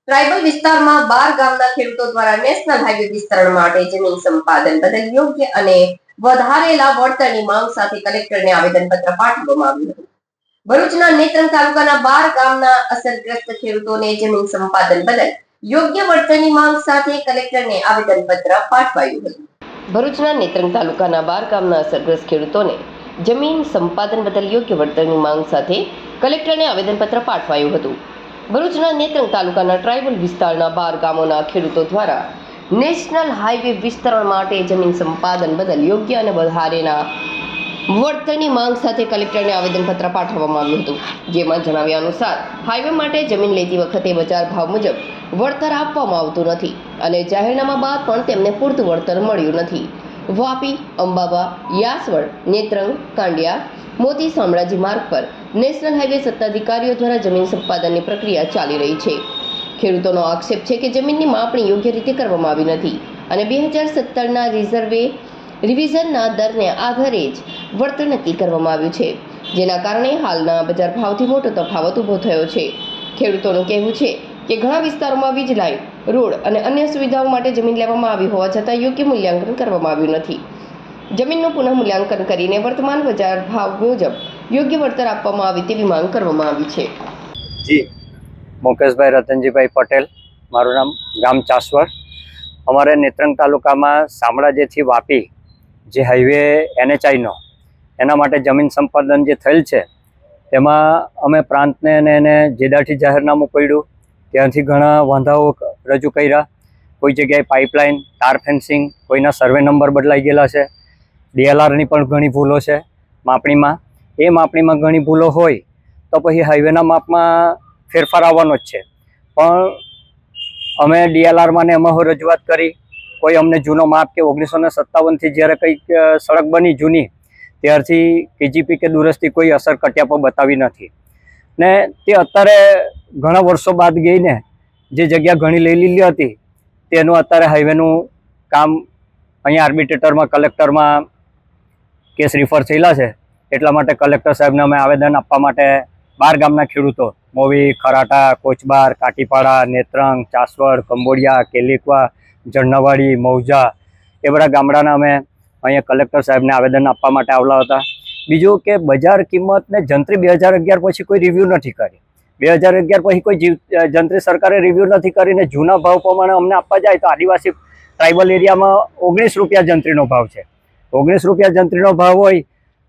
Tribal વિસ્તારમાં 12 ગામના ખેડૂતો દ્વારા નેશનલ હાઈવે વિસ્તરણ માટે જમીન સંપાદન બદલ યોગ્ય અને વધારેલા વળતરની માંગ સાથે કલેક્ટરને આવેદનપત્ર પાઠવવામાં આવ્યું હતું. ભરૂચના નેત્રંગ તાલુકાના 12 ગામના અસરગ્રસ્ત ખેડૂતોને જમીન સંપાદન બદલ યોગ્ય વળતરની માંગ સાથે કલેક્ટરને આવેદનપત્ર પાઠવાયું હતું. ભરૂચના નેત્રંગ તાલુકાના 12 ગામના અસરગ્રસ્ત ખેડૂતોને જમીન સંપાદન બદલ યોગ્ય વળતરની માંગ સાથે કલેક્ટરને આવેદનપત્ર પાઠવાયું હતું. ભરૂચના નેત્રંગ તાલુકાના ટ્રાઇબલ વિસ્તારના 12 ગામોના ખેડૂતો દ્વારા નેશનલ હાઈવે વિસ્તરણ માટે જમીન સંપાદન બદલ યોગ્ય અને વધારેના વળતરની માંગ સાથે કલેક્ટરને આવેદનપત્ર પાઠવવામાં આવ્યું હતું. જેમાં જણાવ્યા અનુસાર હાઈવે માટે જમીન લેતી વખતે બજાર ભાવ મુજબ વળતર આપવામાં આવતું નથી અને જાહેરનામા બાદ પણ તેમને પૂરતું વળતર મળ્યું નથી. વાપી, અંબાબા, યાસવડ, નેત્રંગ, કાંડિયા, મોતી શામળાજી માર્ગ પર નેશનલ હાઈવે સત્તાધિકારીઓ દ્વારા જમીન સંપાદનની પ્રક્રિયા ચાલી રહી છે. ખેડૂતોનો આક્ષેપ છે કે જમીનની માપણી યોગ્ય રીતે કરવામાં આવી નથી અને 2017ના રિવિઝનના દરને આધારે જ વળતર નક્કી કરવામાં આવ્યું છે, જેના કારણે હાલના બજાર ભાવથી મોટો તફાવત ઊભો થયો છે. ખેડૂતોનું કહેવું છે કે ઘણા વિસ્તારોમાં વીજ લાઇન, રોડ અને અન્ય સુવિધાઓ માટે જમીન લેવામાં આવી હોવા છતાં યોગ્ય મૂલ્યાંકન કરવામાં આવ્યું નથી. જમીનનું પુનઃ મૂલ્યાંકન કરીને વર્તમાન બજાર ભાવ મુજબ યોગ્ય વળતર આપવામાં આવે તેવી માંગ કરવામાં આવી છે. જી, મુકેશભાઈ રતનજીભાઈ પટેલ, મારું નામ, ગામ ચાસવડ. અમારે નેત્રંગ તાલુકામાં શામળાજીથી વાપી જે હાઈવે NHIનો એના માટે જમીન સંપાદન જે થયેલ છે તેમાં અમે પ્રાંતને અને એને જેદાથી જાહેરનામું પડ્યું ત્યાંથી ઘણા વાંધાઓ રજૂ કર્યા. કોઈ જગ્યાએ પાઇપલાઇન, તાર ફેન્સિંગ, કોઈના સર્વે નંબર બદલાઈ ગયેલા છે, DLRની પણ ઘણી ભૂલો છે માપણીમાં. એ માપણીમાં ઘણી ભૂલો હોય તો પછી હાઈવેના માપમાં ફેરફાર આવવાનો જ છે. પણ અમે DLRમાં ને એમાં રજૂઆત કરી, કોઈ અમને જૂનો માપ કે 1957થી જ્યારે કંઈક સડક બની જૂની ત્યારથી KGP કે દુરસ્તી કોઈ અસર કટ્યા પર બતાવી નથી ને તે અત્યારે ઘણા વર્ષો બાદ ગઈને જે જગ્યા ઘણી લઈ લીધી હતી તેનું અત્યારે હાઈવેનું કામ અહીંયા આર્બિટ્રેટરમાં, કલેક્ટરમાં કેસ રિફર થયેલા છે. એટલા માટે કલેક્ટર સાહેબને અમે આવેદન આપવા માટે 12 ગામના ખેડૂતો મોવી, ખરાટા, કોચબાર, કાટીપાડા, નેત્રંગ, ચાસવડ, કંબોડિયા, કેલીકવા, જણનાવાડી, મૌજા એ બધા ગામડાના અમે અહીંયા કલેક્ટર સાહેબને આવેદન આપવા માટે આવેલા હતા. બીજું કે બજાર કિંમતને જંત્રી 2011 પછી કોઈ રિવ્યૂ નથી કરી. 2011 પછી કોઈ જંત્રી સરકારે રિવ્યૂ નથી કરીને જૂના ભાવ પ્રમાણે અમને આપવા જાય તો આદિવાસી ટ્રાઇબલ એરિયામાં 19 રૂપિયા જંત્રીનો ભાવ છે. 19 રૂપિયા જંત્રીનો ભાવ હોય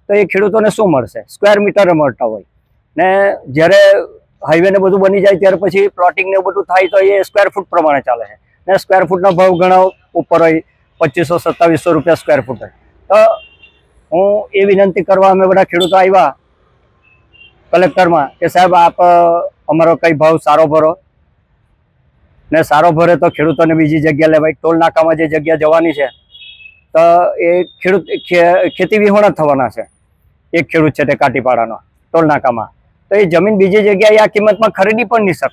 તો એ ખેડૂતોને શું મળશે? સ્ક્વેર મીટરે મળતા હોય ને જ્યારે હાઈવેને બધું બની જાય ત્યારે પછી પ્લોટિંગ ને બધું થાય તો એ સ્ક્વેર ફૂટ પ્રમાણે ચાલે છે ને સ્ક્વેર ફૂટનો ભાવ ઘણા ઉપર હોય, 2500-2700 રૂપિયા સ્ક્વેર ફૂટ હોય. તો હું એ વિનંતી કરવા અમે બધા ખેડૂતો આવ્યા કલેક્ટરમાં કે સાહેબ આપ અમારો કઈ ભાવ સારો ભરો ને સારો ભરે તો ખેડૂતોને બીજી જગ્યા લેવાય. ટોલ નાકામાં જે જગ્યા જવાની છે તો એ ખેડૂત ખેતી વિહોણા થવાના છે. એક ખેડૂત છે તે કાટીપાડાનો ટોલ નાકામાં, તો એ જમીન બીજી જગ્યાએ આ કિંમતમાં ખરીદી પણ નહીં શકે.